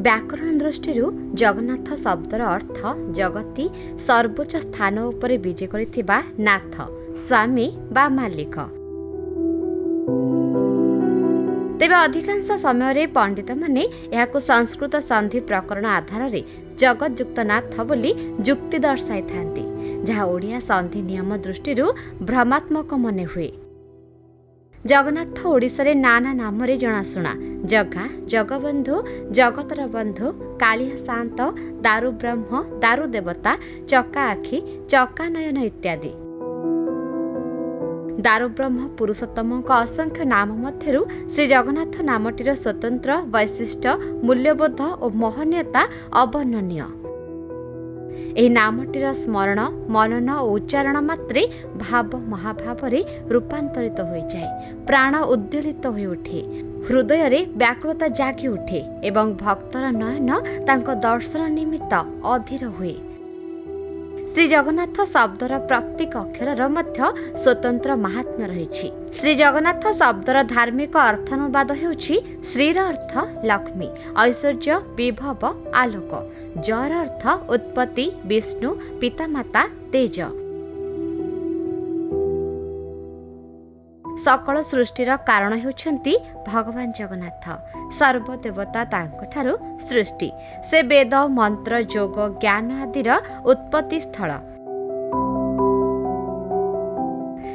व्याकरण दृष्टि जगन्नाथ शब्दर अर्थ जगती सर्वोच्च स्थान उपरे विजय करिथिबा नाथ स्वामी बा मालिक। तेबे अधिकांश समय पंडित माने यहाकु संस्कृत संधि प्रकरण आधार रे जगतयुक्त नाथ बोली जुक्ति दर्शाई थांती, जहा ओडिया संधि नियम दृष्टि भ्रमात्मक मने हुए। जगन्नाथ ओडिशा रे नाना नाम रे जनाशुना जगा, जगबंधु, जगतर बंधु, कालिया शांत, दारु ब्रह्म, दारु देवता, चका आखि, चका नयन इत्यादि। दारु ब्रह्म पुरुषोत्तम असंख्य नाम मध्यरु श्री जगन्नाथ नामटीर स्वतंत्र वैशिष्ट्य, मूल्यबोध और महनीयता अवर्णनीय। ଏହି ନାମଟିର ସ୍ମରଣ, ମନନ ଓ ଉଚ୍ଚାରଣ ମାତ୍ରେ ଭାବ ମହାଭାବରେ ରୂପାନ୍ତରିତ ହୋଇଯାଏ। ପ୍ରାଣ ଉଦ୍ବେଳିତ ହୋଇଉଠେ, ହୃଦୟରେ ବ୍ୟାକୁଳତା ଜାଗି ଉଠେ ଏବଂ ଭକ୍ତର ନୟନ ତାଙ୍କ ଦର୍ଶନ ନିମିତ୍ତ ଅଧୀର ହୁଏ। ଶ୍ରୀ ଜଗନ୍ନାଥ ଶବ୍ଦର ପ୍ରତ୍ୟେକ ଅକ୍ଷରର ମଧ୍ୟ ସ୍ୱତନ୍ତ୍ର ମାହାତ୍ମ୍ୟ ରହିଛି। ଶ୍ରୀ ଜଗନ୍ନାଥ ଶବ୍ଦର ଧାର୍ମିକ ଅର୍ଥାନୁବାଦ ହେଉଛି ଶ୍ରୀର ଅର୍ଥ ଲକ୍ଷ୍ମୀ, ଐଶ୍ୱର୍ଯ୍ୟ, ବିଭବ, ଆଲୋକ। ଜର ଅର୍ଥ ଉତ୍ପତ୍ତି, ବିଷ୍ଣୁ, ପିତାମାତା, ତେଜ। सकल सृष्टिर कारण हेउछन्ति भगवान जगन्नाथ। सर्वदेवता तांकठारु सृष्टि। से वेद, मंत्र, जोग, ज्ञान आदिर उत्पत्ति स्थल।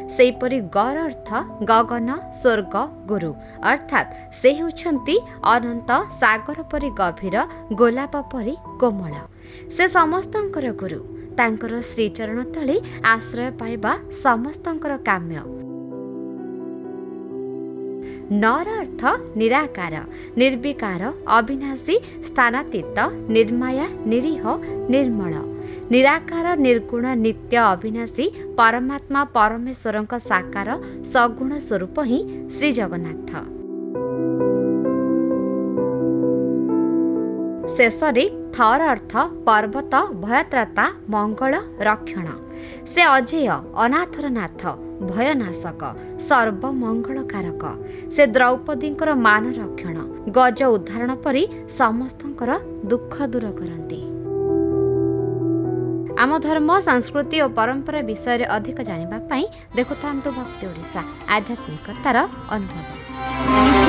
सेपरि गर अर्थ गगन, स्वर्ग, गुरु, अर्थात से हेउछन्ति अनंत सागर परि गभीर, गोलाप परि कोमल। से समस्तंकर गुरु। तांकर श्रीचरण तले आश्रय पाइबा समस्तंकर काम्य। नर अर्थ निराकार, निर्विकार, अविनाशी, स्थानातीत, निर्माया, निरीह, निर्मल। निराकार, निर्गुण, नित्य, अविनाशी परमात्मा परमेश्वर साकार सगुण स्वरूप ही श्री जगन्नाथ। शेषरे थर अर्थ पर्वत, भयत्राता, मंगल, रक्षण। से अजेय, अनाथर नाथ, भयनाशक, सर्वमंगलकारक। से द्रौपदींकर मान रक्षण, गज उद्धारण परि समस्तंकर दुख दूर करती। आम धर्म, संस्कृति और परंपरा विषय में अधिक जानिबा पई देखुथांतु भक्ति ओडिशा आध्यात्मिकतार अनुभव।